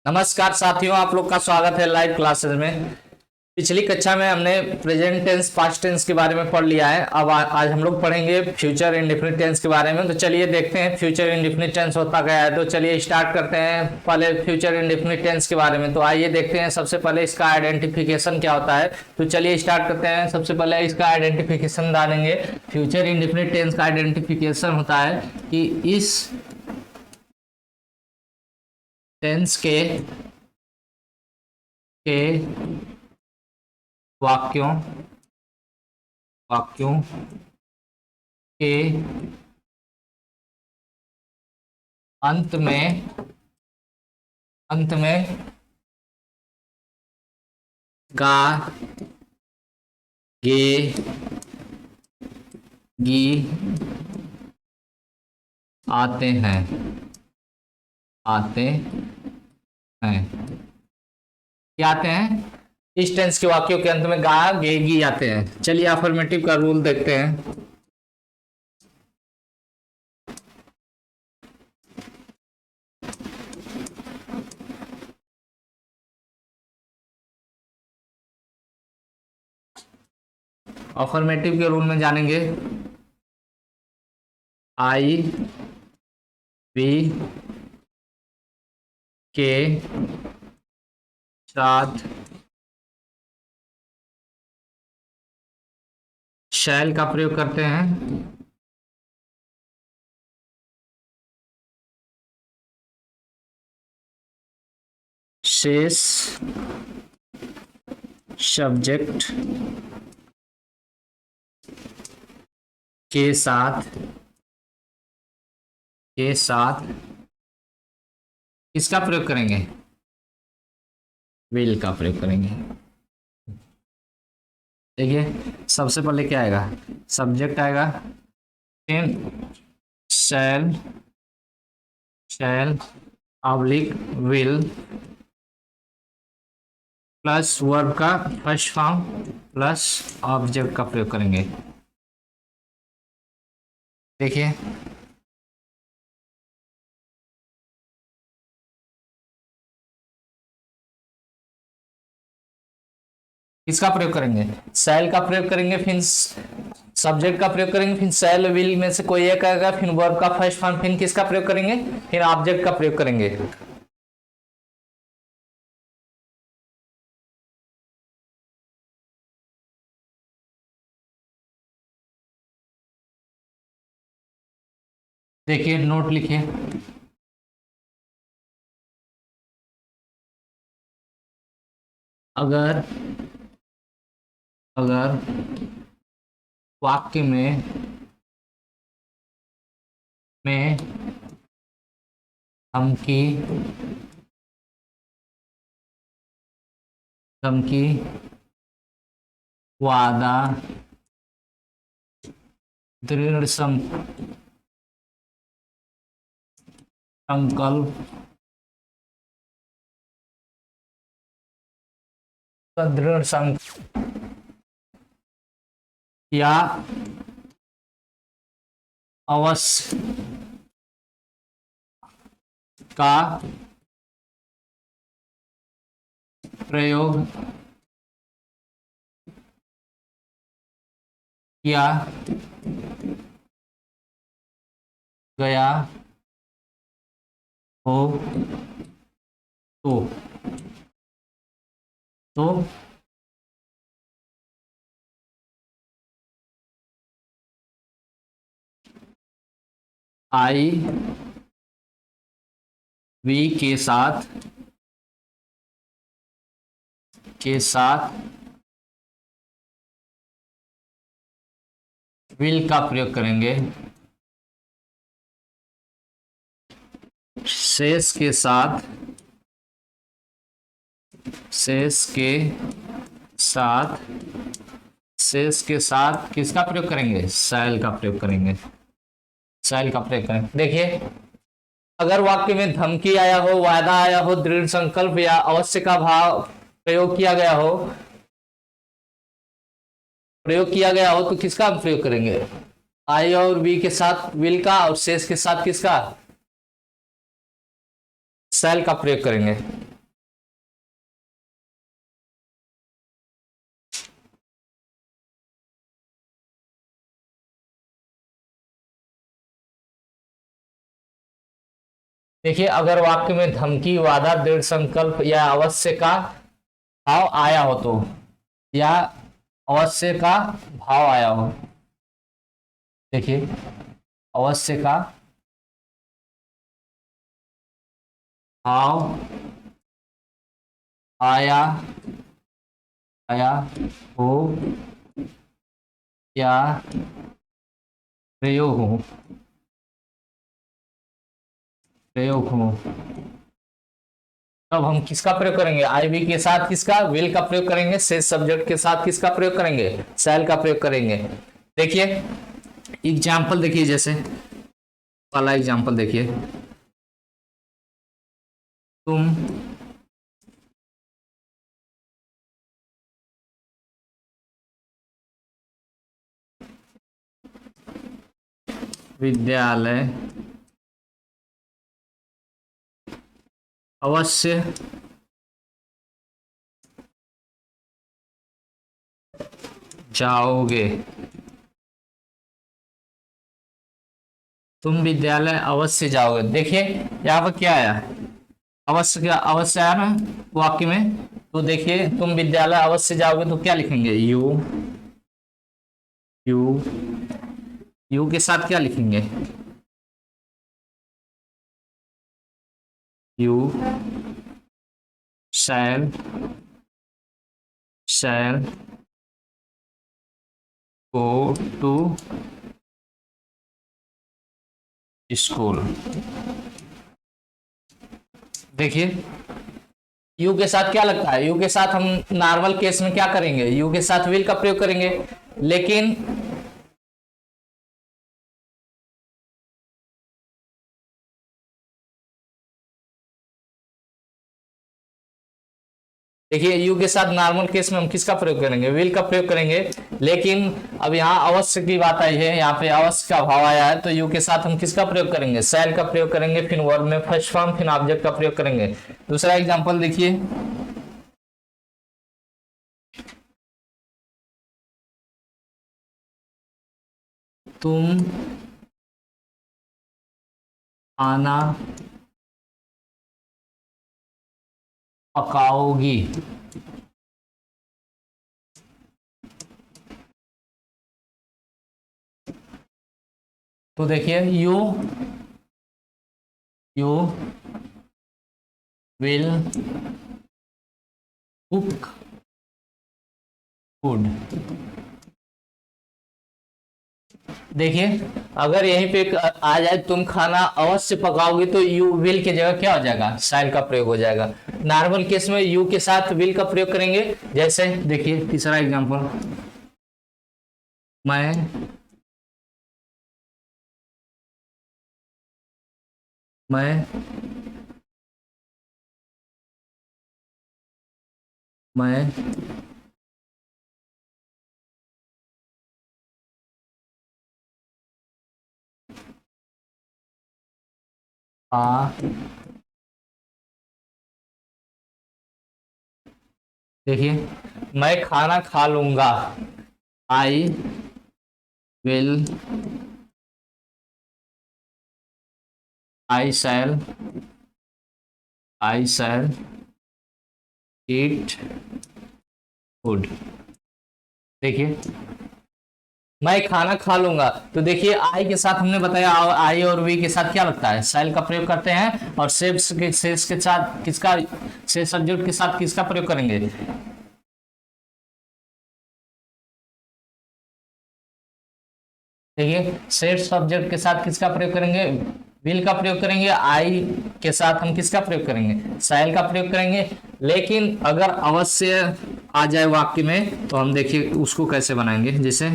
नमस्कार साथियों, आप लोग का स्वागत है लाइव क्लासेस में। पिछली कक्षा में हमने प्रेजेंट टेंस, पास्ट टेंस के बारे में पढ़ लिया है। अब आज हम लोग पढ़ेंगे फ्यूचर इंडेफिनिट टेंस के बारे में। तो चलिए देखते हैं फ्यूचर इंडेफिनिट टेंस होता क्या है। तो चलिए स्टार्ट करते हैं पहले फ्यूचर इंडेफिनिट टेंस के बारे में। तो आइए देखते हैं सबसे पहले इसका आइडेंटिफिकेशन क्या होता है। तो चलिए स्टार्ट करते हैं। सबसे पहले इसका आइडेंटिफिकेशन जानेंगे। फ्यूचर इंडेफिनिट टेंस का आइडेंटिफिकेशन होता है कि इस टेंस के वाक्यों के अंत में गा, गे, गी आते हैं। क्या आते हैं? इस टेंस के वाक्यों के अंत में गा, गे, गी आते हैं। चलिए अफर्मेटिव का रूल देखते हैं। अफर्मेटिव के रूल में जानेंगे। आई वी के साथ शैल का प्रयोग करते हैं। शेष सब्जेक्ट के साथ किसका प्रयोग करेंगे? विल का प्रयोग करेंगे। देखिए सबसे पहले क्या आएगा? सब्जेक्ट आएगा, फिर शैल ऑब्लिक विल प्लस वर्ब का फर्स्ट फॉर्म प्लस ऑब्जेक्ट का प्रयोग करेंगे। देखिए किसका प्रयोग करेंगे? शैल का प्रयोग करेंगे, फिर सब्जेक्ट का प्रयोग करेंगे, फिर शैल विल में से कोई एक आएगा, फिर वर्ब का फर्स्ट फॉर्म, फिर किसका प्रयोग करेंगे? फिर ऑब्जेक्ट का प्रयोग करेंगे। देखिए नोट लिखिए। अगर वाक्य में धमकी, वादा, दृढ़ संकल्प, दृढ़ संकल्प या अवश्य का प्रयोग किया गया हो तो आई वी के साथ विल का प्रयोग करेंगे। शेष के साथ किसका प्रयोग करेंगे? शैल का प्रयोग करेंगे। देखिए अगर वाक्य में धमकी आया हो, वादा आया हो, दृढ़ संकल्प या अवश्य का भाव प्रयोग किया गया हो तो किसका प्रयोग करेंगे? आई और वी के साथ विल का, और शेष के साथ किसका, शैल का प्रयोग करेंगे। देखिए, अगर वाक्य में धमकी, वादा, दृढ़ संकल्प या अवश्य का भाव आया हो तो, या अवश्य का भाव आया हो, देखिए अवश्य का भाव आया आया हो, या प्रयोग हो, प्रयोग हो, तब हम किसका प्रयोग करेंगे, आई बी के साथ किसका, विल का प्रयोग करेंगे, शेष सब्जेक्ट के साथ किसका प्रयोग करेंगे, शैल का प्रयोग करेंगे। देखिए एग्जाम्पल देखिए, जैसे पहला एग्जाम्पल देखिए, तुम विद्यालय अवश्य जाओगे, तुम विद्यालय अवश्य जाओगे। देखिए यहाँ पर क्या आया, अवश्य, क्या अवश्य आया ना वाक्य में, तो देखिए तुम विद्यालय अवश्य जाओगे तो क्या लिखेंगे, यू, यू, यू के साथ क्या लिखेंगे, you shall, shall go to school. देखिए यू के साथ क्या लगता है, यू के साथ हम नॉर्मल केस में क्या करेंगे, यू के साथ विल का प्रयोग करेंगे, लेकिन देखिए यू के साथ नॉर्मल केस में हम किसका प्रयोग करेंगे, विल का प्रयोग करेंगे, लेकिन अब यहाँ अवश्य की बात आई है, यहाँ पे अवश्य का भाव आया है, तो यू के साथ हम किसका प्रयोग करेंगे, शैल का प्रयोग करेंगे, फिर वर्ब में फर्स्ट फॉर्म, फिर ऑब्जेक्ट का प्रयोग करेंगे। दूसरा एग्जांपल देखिए, तुम खाना पकाओगी, तो देखिए यू विल कुक फूड। देखिए अगर यहीं पे आ जाए तुम खाना अवश्य पकाओगे, तो यू विल की जगह क्या हो जाएगा, शैल का प्रयोग हो जाएगा। नॉर्मल केस में यू के साथ विल का प्रयोग करेंगे, जैसे देखिए तीसरा एग्जांपल, मैं मैं मैं आ देखिए मैं खाना खा लूंगा, I will, I shell, I shell eat food. देखिए मैं खाना खा लूंगा, तो देखिए आई के साथ हमने बताया, आई और वी के साथ क्या लगता है, शैल का प्रयोग करते हैं, और शेष के साथ किसका, शेष सब्जेक्ट के साथ किसका प्रयोग करेंगे, देखिए शेष सब्जेक्ट के साथ किसका प्रयोग करेंगे, विल का प्रयोग करेंगे, आई के साथ हम किसका प्रयोग करेंगे, शैल का प्रयोग करेंगे। लेकिन अगर अवश्य आ जाए वाक्य में, तो हम देखिए उसको कैसे बनाएंगे, जैसे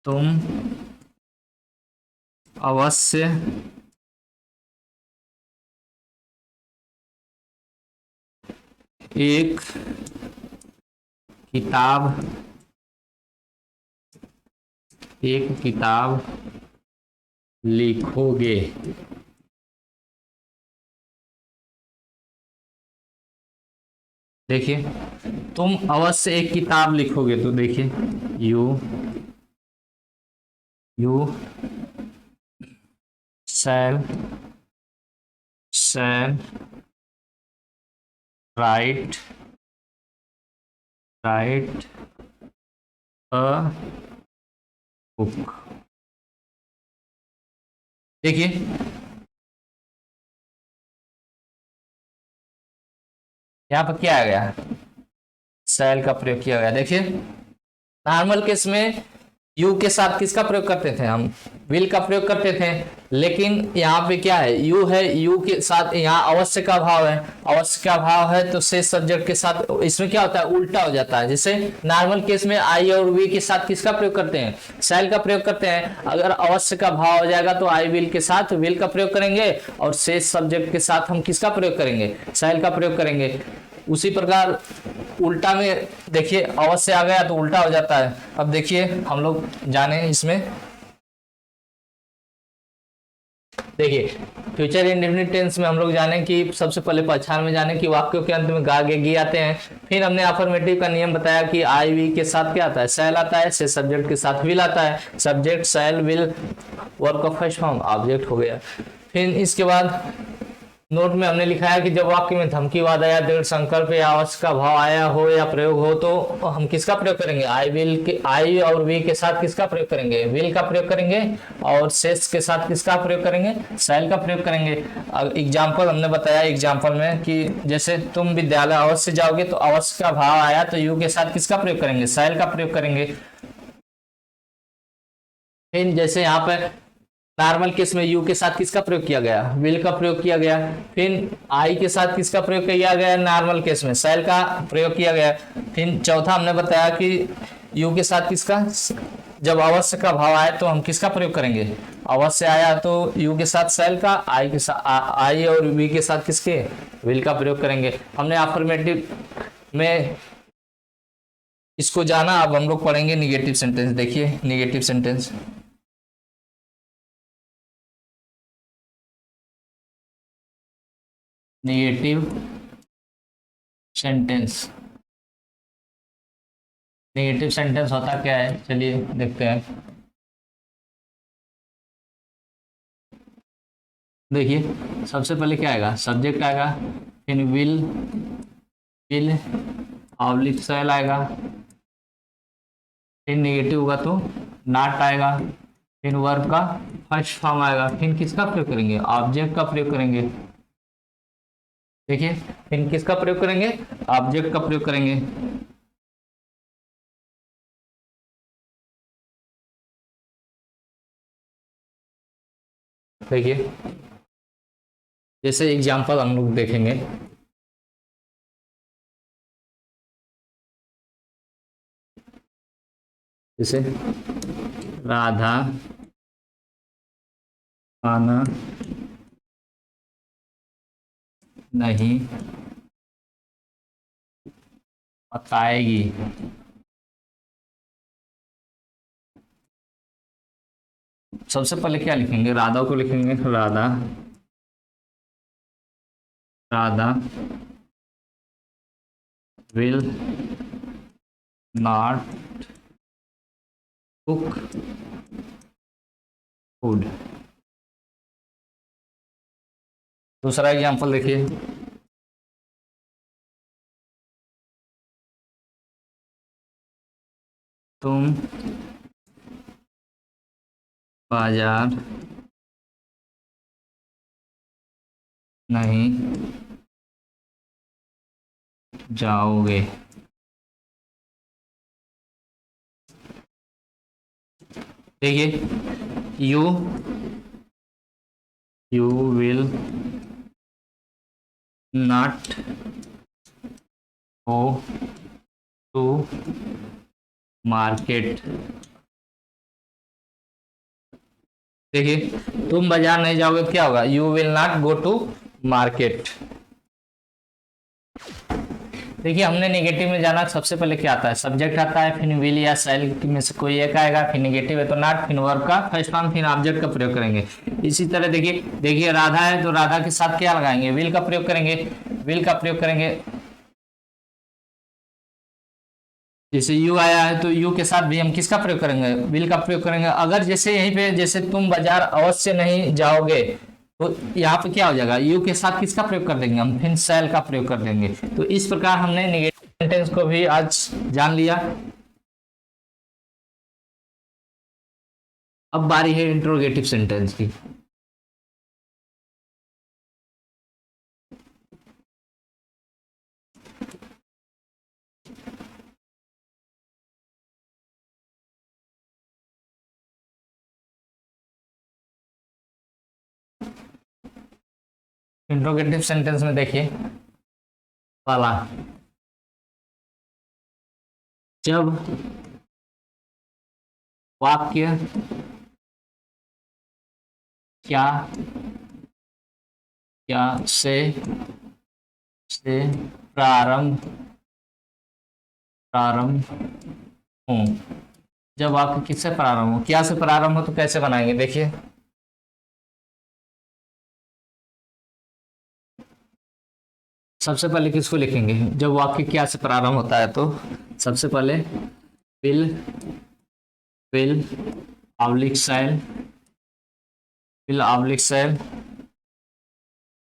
तुम अवश्य एक किताब एक किताब लिखोगे। देखिए, तुम अवश्य एक किताब लिखोगे, तो देखिए you shall write a book. देखिए, यहाँ पर क्या आ गया, शैल का प्रयोग किया गया। देखिए, नॉर्मल केस में यू के साथ किसका प्रयोग करते थे हम, विल का प्रयोग करते थे, लेकिन यहाँ पे क्या है, यू है, यू के साथ यहाँ अवश्य का भाव है, अवश्य का भाव है तो से सब्जेक्ट के साथ इसमें क्या होता है, उल्टा हो जाता है। जैसे नॉर्मल केस में आई और वी के साथ किसका प्रयोग करते हैं, शैल का प्रयोग करते हैं। अगर अवश्य का भाव हो जाएगा तो आई विल के साथ विल का प्रयोग करेंगे, और शेष सब्जेक्ट के साथ हम किसका प्रयोग करेंगे, शैल का प्रयोग करेंगे। उसी प्रकार उल्टा में देखिए, अवश्य आ गया तो उल्टा हो जाता है। अब देखिए हम लोग जाने इसमें, देखिए फ्यूचर इंडेफिनिट टेंस में हम लोग जाने कि सबसे पहले पहचान में जाने कि वाक्यों के अंत में गा गे गी आते हैं। फिर हमने अफर्मेटिव का नियम बताया कि आई वी के साथ क्या आता है, शैल आता है, से सब्जेक्ट के साथ विल आता है, सब्जेक्ट शैल विल वर्ब का फर्स्ट फॉर्म ऑब्जेक्ट हो गया। फिर इसके बाद नोट में हमने लिखा है कि जब वाक्य में धमकी वादा या दृढ़ संकल्प या अवश्य का भाव आया हो या प्रयोग हो तो हम किसका प्रयोग करेंगे, आई विल के, आई और वी के साथ किसका प्रयोग करेंगे, विल का प्रयोग करेंगे, और शेष के साथ किसका प्रयोग करेंगे, शैल का प्रयोग करेंगे। एग्जाम्पल हमने बताया एग्जाम्पल में कि जैसे तुम विद्यालय अवश्य जाओगे तो अवश्य का भाव आया तो यू के साथ किसका प्रयोग करेंगे, शैल का प्रयोग करेंगे। फिर जैसे यहाँ पे नॉर्मल केस में यू के साथ किसका प्रयोग किया गया, विल का प्रयोग किया गया। फिर आई के साथ किसका प्रयोग किया गया, नॉर्मल केस में शैल का प्रयोग किया गया। फिर चौथा हमने बताया कि यू के साथ किसका, जब अवश्य का भाव आए तो हम किसका प्रयोग करेंगे, अवश्य आया तो यू के साथ शैल का, आई के साथ आई और वी के साथ किसके, विल का प्रयोग करेंगे। हमने अफर्मेटिव में इसको जाना। अब हम लोग पढ़ेंगे निगेटिव सेंटेंस। देखिए negative sentence, negative sentence, negative sentence होता क्या है, चलिए देखते हैं। देखिए सबसे पहले क्या आएगा, सब्जेक्ट आएगा, फिर विल ऑब्लिक शैल आएगा, फिर नेगेटिव होगा तो नॉट आएगा, फिर वर्ब का फर्स्ट फॉर्म आएगा, फिर किसका प्रयोग करेंगे, ऑब्जेक्ट का प्रयोग करेंगे। देखिए फिर किसका प्रयोग करेंगे, ऑब्जेक्ट का प्रयोग करेंगे। देखिए जैसे एग्जांपल हम लोग देखेंगे, जैसे राधा खाना नहीं बताएगी। सबसे पहले क्या लिखेंगे, राधा को लिखेंगे, Radha will not cook food. दूसरा एग्जांपल देखिए, तुम बाजार नहीं जाओगे। देखिए you will not go to market. देखिए तुम बाजार नहीं जाओगे तो क्या होगा, you will not go to market. देखिए हमने नेगेटिव में जाना, सबसे पहले क्या आता है, सब्जेक्ट आता है, फिर विल या शैल में से कोई एक आएगा, फिर नेगेटिव है तो नॉट, फिर वर्ब का फर्स्ट फॉर्म, फिर ऑब्जेक्ट का प्रयोग करेंगे। इसी तरह देखिए देखिए राधा है तो राधा के साथ क्या लगाएंगे, विल का प्रयोग करेंगे, विल का प्रयोग करेंगे। जैसे यू आया है तो यू के साथ भी हम किसका प्रयोग करेंगे, विल का प्रयोग करेंगे। अगर जैसे यहीं पे जैसे तुम बाजार अवश्य नहीं जाओगे तो यहाँ पे क्या हो जाएगा, यू के साथ किसका प्रयोग कर देंगे हम, फिर शैल का प्रयोग कर देंगे। तो इस प्रकार हमने नेगेटिव सेंटेंस को भी आज जान लिया। अब बारी है इंट्रोगेटिव सेंटेंस की। इंट्रोगेटिव सेंटेंस में देखिए पहला, जब वाक्य क्या क्या से प्रारंभ प्रारंभ हो, जब वाक्य किससे प्रारंभ हो, क्या से प्रारंभ हो तो कैसे बनाएंगे, देखिए सबसे पहले किसको लिखेंगे, जब वाक्य क्या से प्रारंभ होता है तो सबसे पहले will, will oblique shall, will oblique shall,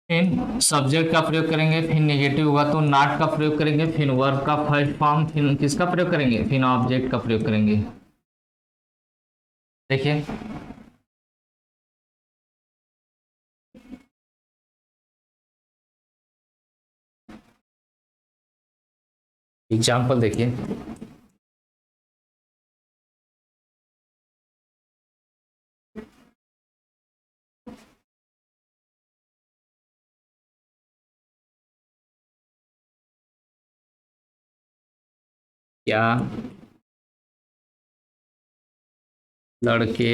फिर सब्जेक्ट का प्रयोग करेंगे, फिर नेगेटिव होगा तो नॉट का प्रयोग करेंगे, फिर वर्ब का फर्स्ट फॉर्म, फिर किसका प्रयोग करेंगे, फिर ऑब्जेक्ट का प्रयोग करेंगे। देखिए एग्जाम्पल देखिए, क्या लड़के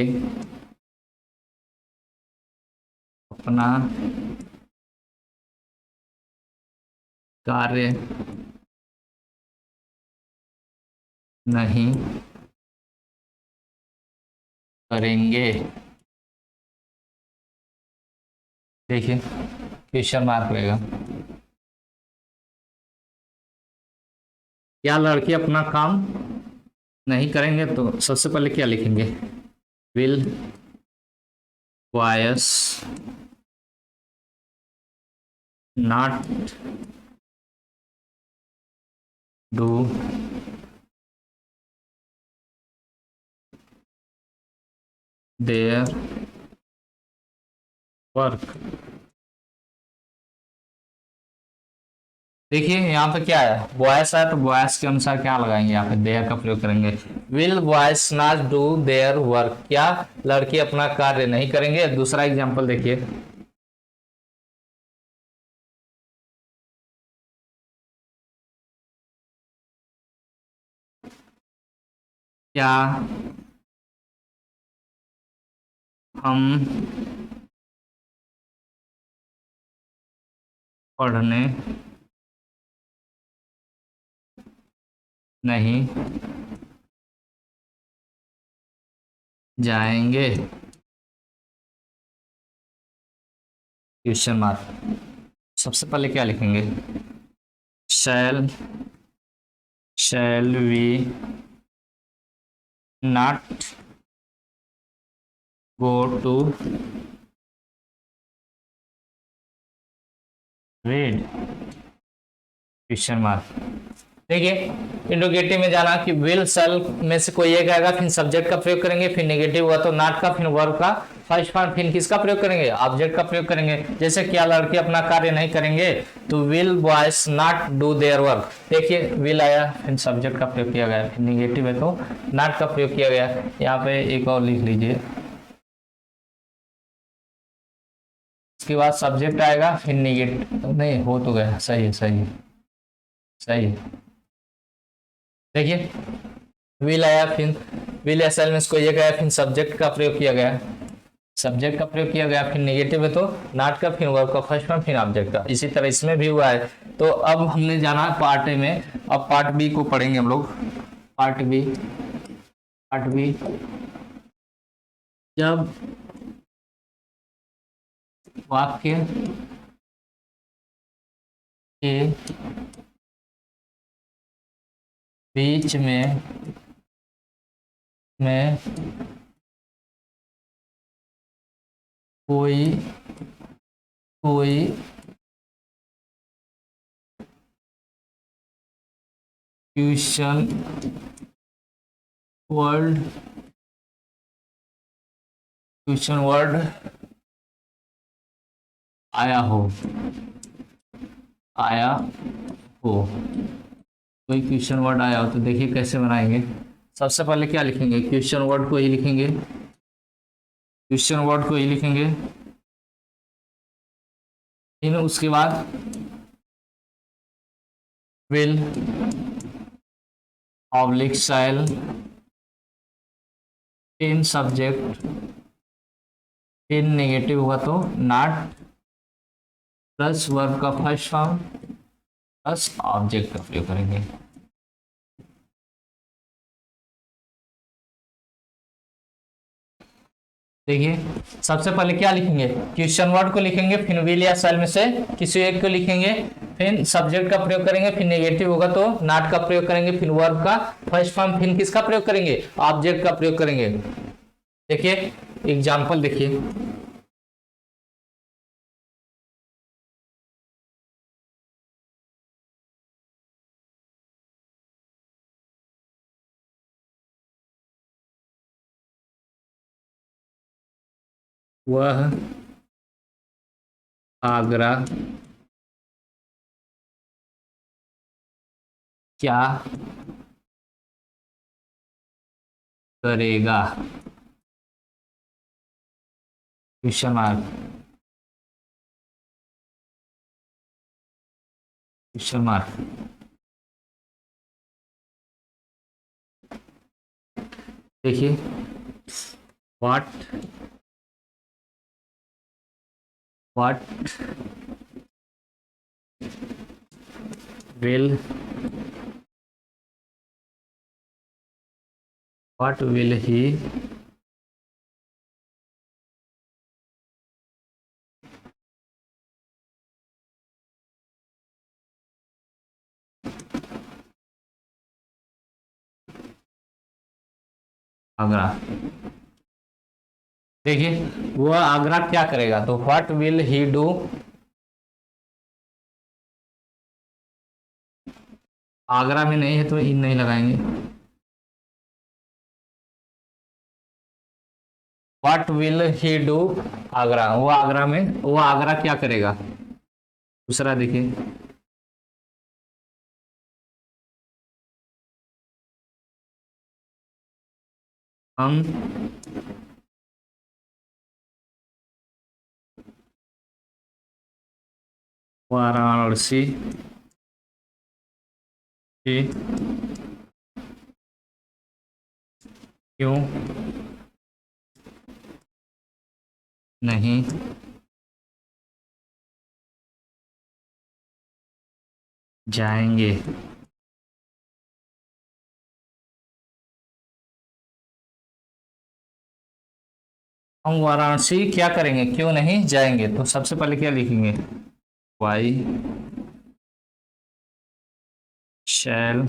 अपना कार्य नहीं करेंगे, देखिए क्वेश्चन मार्क रहेगा, क्या लड़के अपना काम नहीं करेंगे तो सबसे पहले क्या लिखेंगे, will boys not do their work. देखिए यहाँ पे क्या है, बॉयस है तो बॉयस के अनुसार क्या लगाएंगे, यहाँ पे देयर का प्रयोग करेंगे। Will boys not do their work, क्या लड़के अपना कार्य नहीं करेंगे। दूसरा एग्जांपल देखिए, क्या हम पढ़ने नहीं जाएंगे, क्वेश्चन मार्क। सबसे पहले क्या लिखेंगे, shall we not go to read, question mark. देखिए इंट्रोगेटिव में जाना कि विल शैल में से कोई एक आएगा, फिर सब्जेक्ट का प्रयोग करेंगे, फिर नेगेटिव हुआ तो नॉट का, फिर वर्ब का फर्स्ट फॉर्म, फिर किसका प्रयोग करेंगे, ऑब्जेक्ट का प्रयोग करेंगे। जैसे क्या लड़के अपना कार्य नहीं करेंगे तो will boys not do their work, देखिए विल आया फिर सब्जेक्ट का प्रयोग किया गया, फिर नेगेटिव है तो नॉट का प्रयोग किया गया। यहाँ पे एक और लिख लीजिए, उसके बाद सब्जेक्ट आएगा, फिर नेगेटिव नहीं हो तो गया, सही है सही है सही है। देखिए विल आया, फिर विल एस एल में इसको ये गया, फिर सब्जेक्ट का प्रयोग किया गया, सब्जेक्ट का प्रयोग किया गया, फिर नेगेटिव है तो नॉट का, फिर वर्ब का फर्स्ट फॉर्म, फिर ऑब्जेक्ट का। इसी तरह इसमें भी हुआ है। तो अब हमने जाना पार्ट ए में, अब पार्ट बी को पढ़ेंगे हम लोग। पार्ट बी जब वाक्य के बीच में कोई क्वेश्चन वर्ड आया हो, कोई क्वेश्चन वर्ड आया हो, तो देखिए कैसे बनाएंगे। सबसे पहले क्या लिखेंगे, क्वेश्चन वर्ड को ही लिखेंगे, फिर उसके बाद विल ऑब्लिक शैल, फिर सब्जेक्ट, फिर नेगेटिव होगा तो नॉट, प्लस वर्ब का फर्स्ट फॉर्म प्लस ऑब्जेक्ट का प्रयोग करेंगे। देखिए सबसे पहले क्या लिखेंगे, क्वेश्चन वर्ड को लिखेंगे, फिर विल या शैल में से किसी एक को लिखेंगे, फिर सब्जेक्ट का प्रयोग करेंगे, फिर नेगेटिव होगा तो नॉट का प्रयोग करेंगे, फिर वर्ब का फर्स्ट फॉर्म, फिर किसका प्रयोग करेंगे, ऑब्जेक्ट का प्रयोग करेंगे। देखिए एग्जांपल देखिए, वह आगरा क्या करेगा, क्वेश्चन मार्क। देखिए व्हाट विल ही आगरा। देखिए वह आगरा क्या करेगा, तो what will he do, Agra में नहीं है तो इन नहीं लगाएंगे। What will he do Agra, वो आगरा क्या करेगा। दूसरा देखिए, हम वाराणसी क्यों नहीं जाएंगे। हम वाराणसी क्या करेंगे, क्यों नहीं जाएंगे। तो सबसे पहले क्या लिखेंगे, why shall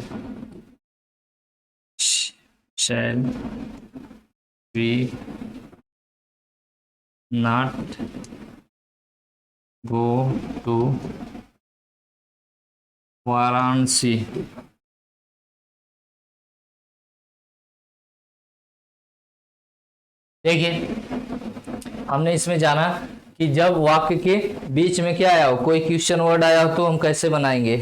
we not go to Varanasi. देखिए हमने इसमें जाना कि जब वाक्य के बीच में क्या आया हो, कोई क्वेश्चन वर्ड आया हो, तो हम कैसे बनाएंगे।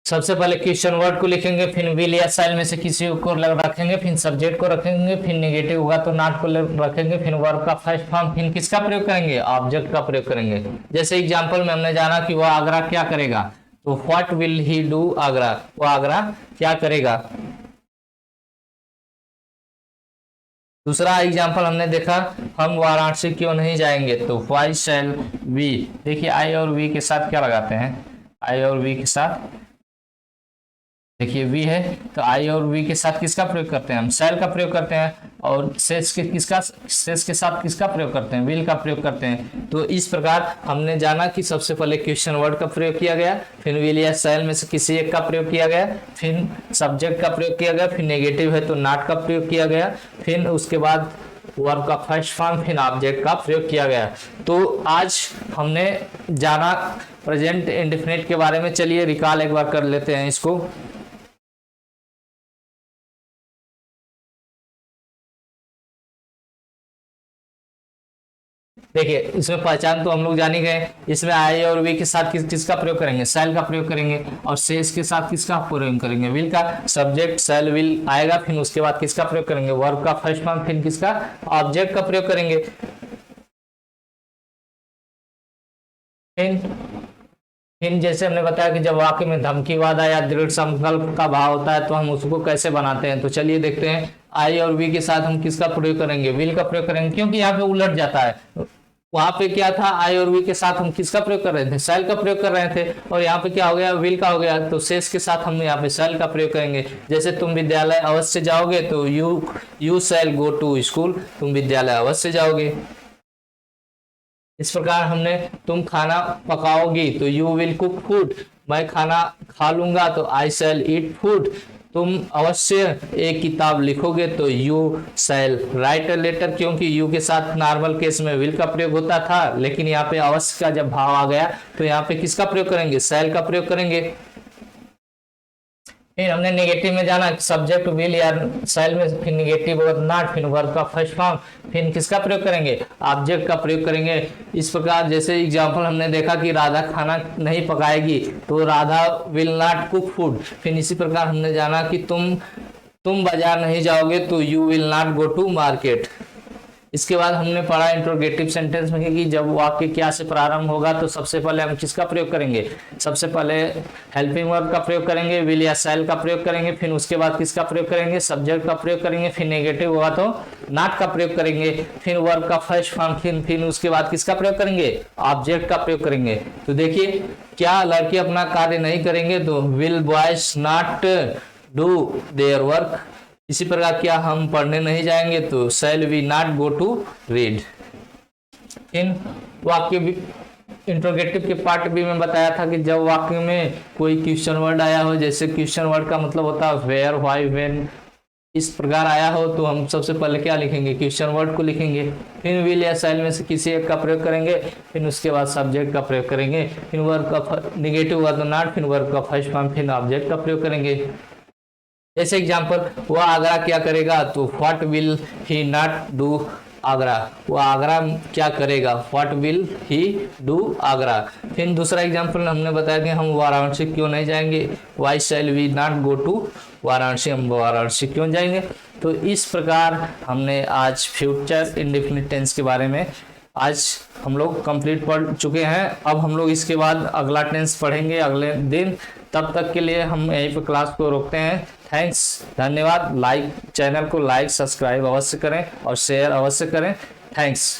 सबसे पहले क्वेश्चन वर्ड को लिखेंगे, फिर विल या शैल में से किसी को रखेंगे, फिर सब्जेक्ट को रखेंगे, फिर नेगेटिव होगा तो नॉट को रखेंगे, फिर वर्ब का फर्स्ट फॉर्म, फिर किसका प्रयोग करेंगे, ऑब्जेक्ट का प्रयोग करेंगे। जैसे एग्जांपल में हमने जाना कि वह आगरा क्या करेगा, तो what will he do Agra, वो आगरा क्या करेगा। दूसरा एग्जाम्पल हमने देखा, हम वाराणसी क्यों नहीं जाएंगे, तो वाई शैल वी। देखिए आई और वी के साथ क्या लगाते हैं, आई और वी के साथ, देखिए वी है तो आई और वी के साथ किसका प्रयोग करते हैं, हम शैल का प्रयोग करते हैं, और शेष के साथ किसका प्रयोग करते हैं, विल का प्रयोग करते हैं। तो इस प्रकार हमने जाना कि सबसे पहले क्वेश्चन वर्ड का प्रयोग किया गया, फिर विल या शैल में से किसी एक का प्रयोग किया गया, फिर सब्जेक्ट का प्रयोग किया गया, फिर नेगेटिव है तो नॉट का प्रयोग किया गया, फिर उसके बाद वर्ब का फर्स्ट फॉर्म, फिर ऑब्जेक्ट का प्रयोग किया गया। तो आज हमने जाना प्रेजेंट इंडेफिनिट के बारे में। चलिए रिकॉल एक बार कर लेते हैं इसको। देखिए इसमें पहचान तो हम लोग जान ही गए, इसमें आई और वी के साथ किसका प्रयोग करेंगे, शैल का प्रयोग करेंगे, और शेष के साथ किसका प्रयोग करेंगे, विल का। सब्जेक्ट शैल विल आएगा, फिर उसके बाद किसका प्रयोग करेंगे, वर्ब का फर्स्ट फॉर्म, फिर किसका, ऑब्जेक्ट का प्रयोग करेंगे। फिर जैसे हमने बताया कि जब वाक्य में धमकी, वादा या दृढ़ संकल्प का भाव होता है तो हम उसको कैसे बनाते हैं। तो चलिए देखते हैं, आई और वी के साथ हम किसका प्रयोग करेंगे, विल का प्रयोग करेंगे, क्योंकि यहाँ पे उलट जाता है। वहां पे क्या था, आई और वी के साथ हम किसका प्रयोग कर रहे थे, शैल का प्रयोग कर रहे थे, और यहाँ पे क्या हो गया, विल का हो गया। तो शेष के साथ हम यहाँ पे शैल का प्रयोग करेंगे। जैसे तुम विद्यालय अवश्य जाओगे तो you shall go to school, तुम विद्यालय अवश्य जाओगे। इस प्रकार हमने तुम खाना पकाओगी तो यू विल कुक फूड, मैं खाना खा लूंगा तो आई शैल ईट फूड, तुम अवश्य एक किताब लिखोगे तो you shall write a letter, क्योंकि यू के साथ नॉर्मल केस में विल का प्रयोग होता था, लेकिन यहाँ पे अवश्य का जब भाव आ गया तो यहाँ पे किसका प्रयोग करेंगे, शैल का प्रयोग करेंगे। फिर हमने नेगेटिव में जाना, सब्जेक्ट विल या शैल में, फिर नेगेटिव और नॉट, फिर वर्ब का फर्स्ट फॉर्म, फिर किसका प्रयोग करेंगे, ऑब्जेक्ट का प्रयोग करेंगे। इस प्रकार जैसे एग्जांपल हमने देखा कि राधा खाना नहीं पकाएगी तो Radha will not cook food. फिर इसी प्रकार हमने जाना कि तुम बाजार नहीं जाओगे तो you will not go to market. इसके बाद हमने पढ़ा इंट्रोगेटिव सेंटेंस में कि जब वाक्य क्या से प्रारंभ होगा तो सबसे पहले हम किसका प्रयोग करेंगे, सबसे पहले हेल्पिंग वर्ब का प्रयोग करेंगे, विल या शैल का प्रयोग करेंगे, फिर उसके बाद किसका प्रयोग करेंगे, सब्जेक्ट का प्रयोग करेंगे, फिर नेगेटिव हुआ तो नॉट का प्रयोग करेंगे, फिर वर्ब का फर्स्ट फॉर्म, फिर उसके बाद किसका प्रयोग करेंगे, ऑब्जेक्ट का प्रयोग करेंगे। तो देखिए क्या लड़के अपना कार्य नहीं करेंगे तो will boys not do their work. इसी प्रकार क्या हम पढ़ने नहीं जाएंगे तो shall we not go to read. इन वाक्य इंट्रोगेटिव के पार्ट भी में बताया था कि जब वाक्य में कोई क्वेश्चन वर्ड आया हो, जैसे क्वेश्चन वर्ड का मतलब होता है वेयर, व्हाई, व्हेन, इस प्रकार आया हो तो हम सबसे पहले क्या लिखेंगे, क्वेश्चन वर्ड को लिखेंगे, फिर विल या शैल में से किसी एक का प्रयोग करेंगे, फिर उसके बाद सब्जेक्ट का प्रयोग करेंगे, फिर वर्ब का नेगेटिव हुआ तो नॉट, फिर वर्ब का फर्स्ट फॉर्म, फिर ऑब्जेक्ट का प्रयोग करेंगे। जैसे एग्जांपल, वह आगरा क्या करेगा तो what will he not do Agra, वह आगरा क्या करेगा, what will he do Agra. फिर दूसरा एग्जांपल हमने बताया कि हम वाराणसी क्यों नहीं जाएंगे, why shall we not go to Varanasi, हम वाराणसी क्यों जाएंगे। तो इस प्रकार हमने आज फ्यूचर इंडेफिनिट टेंस के बारे में आज हम लोग कंप्लीट पढ़ चुके हैं। अब हम लोग इसके बाद अगला टेंस पढ़ेंगे अगले दिन। तब तक के लिए हम यहीं पर क्लास को रोकते हैं। थैंक्स, धन्यवाद। चैनल को लाइक सब्सक्राइब अवश्य करें और शेयर अवश्य करें। थैंक्स।